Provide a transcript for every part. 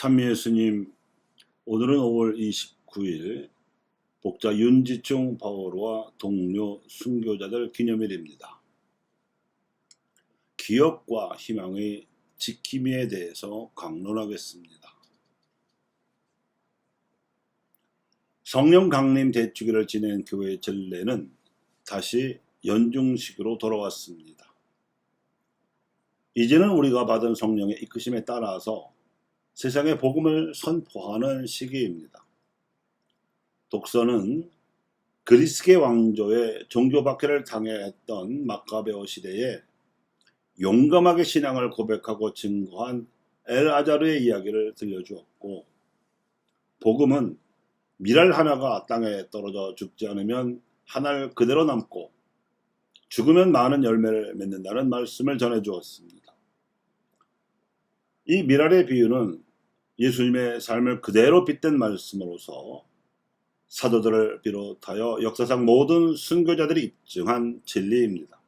참미예수님, 오늘은 5월 29일 복자 윤지충 바오로와 동료 순교자들 기념일입니다. 기업과 희망의 지킴이에 대해서 강론하겠습니다. 성령 강림 대축일을 지낸 교회의 전례는 다시 연중식으로 돌아왔습니다. 이제는 우리가 받은 성령의 이끄심에 따라서 세상에 복음을 선포하는 시기입니다. 독서는 그리스계 왕조의 종교 박해를 당했던 마카베오 시대에 용감하게 신앙을 고백하고 증거한 엘아자르의 이야기를 들려주었고, 복음은 밀알 하나가 땅에 떨어져 죽지 않으면 한 알 그대로 남고 죽으면 많은 열매를 맺는다는 말씀을 전해주었습니다. 이 밀알의 비유는 예수님의 삶을 그대로 빗댄 말씀으로서 사도들을 비롯하여 역사상 모든 순교자들이 입증한 진리입니다.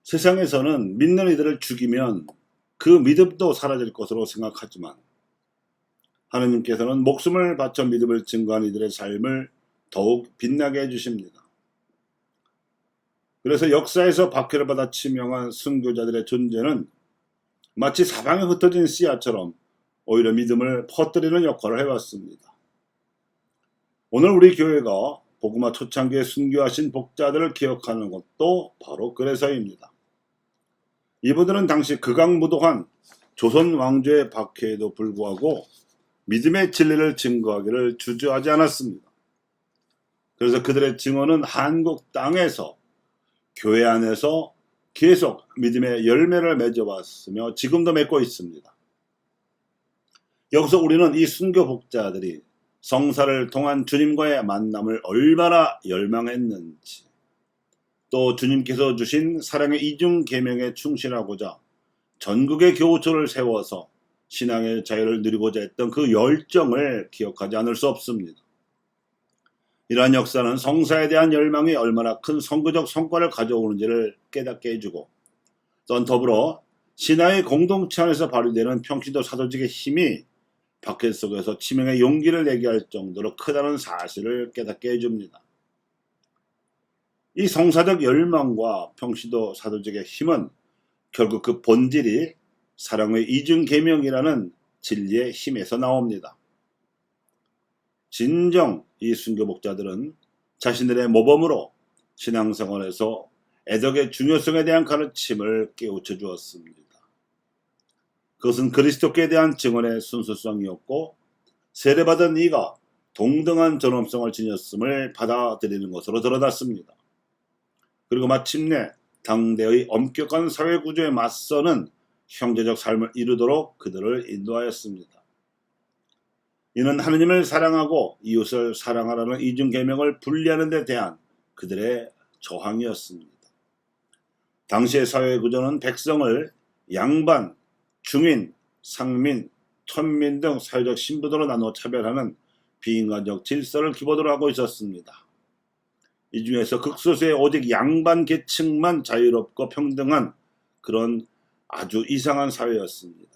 세상에서는 믿는 이들을 죽이면 그 믿음도 사라질 것으로 생각하지만, 하느님께서는 목숨을 바쳐 믿음을 증거한 이들의 삶을 더욱 빛나게 해주십니다. 그래서 역사에서 박해를 받아 치명한 순교자들의 존재는 마치 사방에 흩어진 씨앗처럼 오히려 믿음을 퍼뜨리는 역할을 해왔습니다. 오늘 우리 교회가 복음화 초창기에 순교하신 복자들을 기억하는 것도 바로 그래서입니다. 이분들은 당시 극악무도한 조선 왕조의 박해에도 불구하고 믿음의 진리를 증거하기를 주저하지 않았습니다. 그래서 그들의 증언은 한국 땅에서, 교회 안에서 계속 믿음의 열매를 맺어왔으며 지금도 맺고 있습니다. 여기서 우리는 이 순교 복자들이 성사를 통한 주님과의 만남을 얼마나 열망했는지, 또 주님께서 주신 사랑의 이중 계명에 충실하고자 전국의 교우초를 세워서 신앙의 자유를 누리고자 했던 그 열정을 기억하지 않을 수 없습니다. 이러한 역사는 성사에 대한 열망이 얼마나 큰 선교적 성과를 가져오는지를 깨닫게 해주고, 또 더불어 신앙의 공동체 안에서 발휘되는 평신도 사도직의 힘이 박해 속에서 치명의 용기를 내게 할 정도로 크다는 사실을 깨닫게 해줍니다. 이 성사적 열망과 평신도 사도직의 힘은 결국 그 본질이 사랑의 이중 계명이라는 진리의 힘에서 나옵니다. 진정 이 순교 목자들은 자신들의 모범으로 신앙생활에서 애덕의 중요성에 대한 가르침을 깨우쳐 주었습니다. 그것은 그리스도께 대한 증언의 순수성이었고, 세례받은 이가 동등한 존엄성을 지녔음을 받아들이는 것으로 드러났습니다. 그리고 마침내 당대의 엄격한 사회구조에 맞서는 형제적 삶을 이루도록 그들을 인도하였습니다. 이는 하느님을 사랑하고 이웃을 사랑하라는 이중계명을 분리하는 데 대한 그들의 저항이었습니다. 당시의 사회구조는 백성을 양반, 중인, 상민, 천민 등 사회적 신분으로 나누어 차별하는 비인간적 질서를 기본으로 하고 있었습니다. 이 중에서 극소수의 오직 양반 계층만 자유롭고 평등한 그런 아주 이상한 사회였습니다.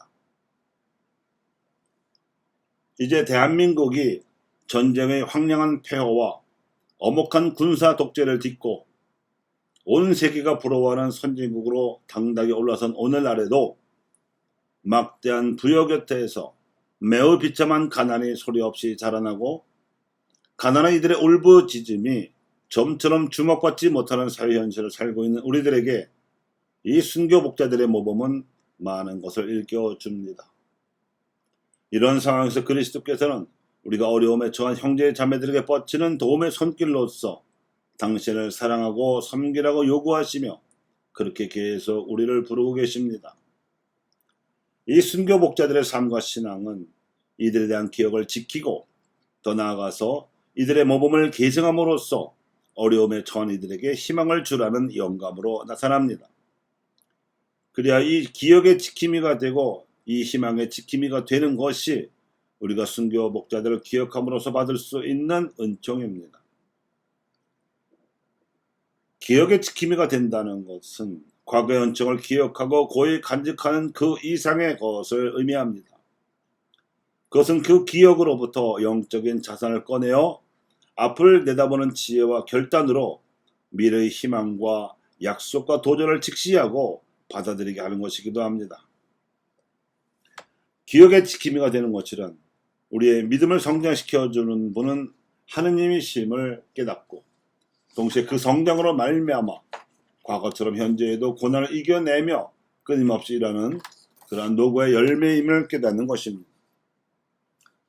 이제 대한민국이 전쟁의 황량한 폐허와 엄혹한 군사 독재를 딛고 온 세계가 부러워하는 선진국으로 당당히 올라선 오늘날에도 막대한 부여 곁에서 매우 비참한 가난이 소리 없이 자라나고, 가난한 이들의 울부짖음이 점처럼 주목받지 못하는 사회 현실을 살고 있는 우리들에게 이 순교 목자들의 모범은 많은 것을 일깨워줍니다. 이런 상황에서 그리스도께서는 우리가 어려움에 처한 형제 자매들에게 뻗치는 도움의 손길로서 당신을 사랑하고 섬기라고 요구하시며 그렇게 계속 우리를 부르고 계십니다. 이 순교 목자들의 삶과 신앙은 이들에 대한 기억을 지키고, 더 나아가서 이들의 모범을 계승함으로써 어려움에 처한 이들에게 희망을 주라는 영감으로 나타납니다. 그래야 이 기억의 지킴이가 되고 이 희망의 지킴이가 되는 것이 우리가 순교 목자들을 기억함으로써 받을 수 있는 은총입니다. 기억의 지킴이가 된다는 것은 과거의恩寵을 기억하고 고이 간직하는 그 이상의 것을 의미합니다. 그것은 그 기억으로부터 영적인 자산을 꺼내어 앞을 내다보는 지혜와 결단으로 미래의 희망과 약속과 도전을 직시하고 받아들이게 하는 것이기도 합니다. 기억의 지킴이가 되는 것이란 우리의 믿음을 성장시켜주는 분은 하느님이심을 깨닫고 동시에 그 성장으로 말미암아 과거처럼 현재에도 고난을 이겨내며 끊임없이 일하는 그러한 노고의 열매임을 깨닫는 것입니다.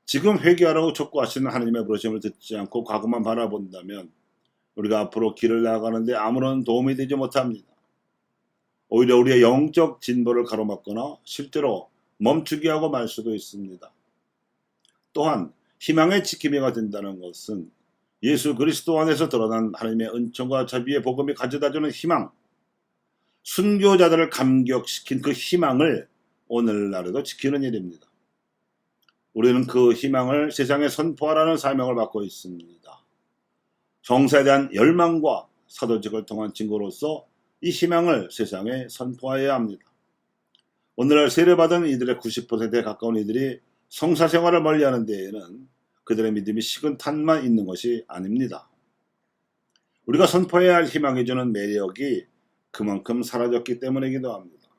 지금 회개하라고 촉구하시는 하나님의 부르심을 듣지 않고 과거만 바라본다면 우리가 앞으로 길을 나아가는데 아무런 도움이 되지 못합니다. 오히려 우리의 영적 진보를 가로막거나 실제로 멈추게 하고 말 수도 있습니다. 또한 희망의 지킴이가 된다는 것은 예수 그리스도 안에서 드러난 하나님의 은총과 자비의 복음이 가져다주는 희망, 순교자들을 감격시킨 그 희망을 오늘날에도 지키는 일입니다. 우리는 그 희망을 세상에 선포하라는 사명을 받고 있습니다. 정사에 대한 열망과 사도직을 통한 증거로서 이 희망을 세상에 선포해야 합니다. 오늘날 세례받은 이들의 90%에 가까운 이들이 성사생활을 멀리하는 데에는 그들의 믿음이 식은 탓만 있는 것이 아닙니다. 우리가 선포해야 할 희망이 주는 매력이 그만큼 사라졌기 때문이기도 합니다.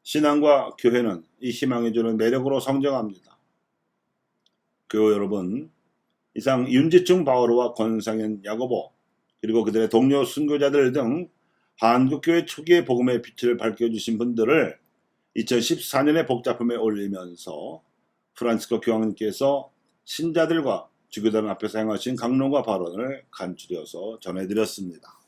신앙과 교회는 이 희망이 주는 매력으로 성장합니다. 교회 여러분, 이상 윤지충 바오로와 권상현 야고보 그리고 그들의 동료 순교자들 등 한국교회 초기의 복음의 빛을 밝혀주신 분들을 2014년에 복작품에 올리면서 프란치스코 교황님께서 신자들과 주교단 앞에서 행하신 강론과 발언을 간추려서 전해드렸습니다.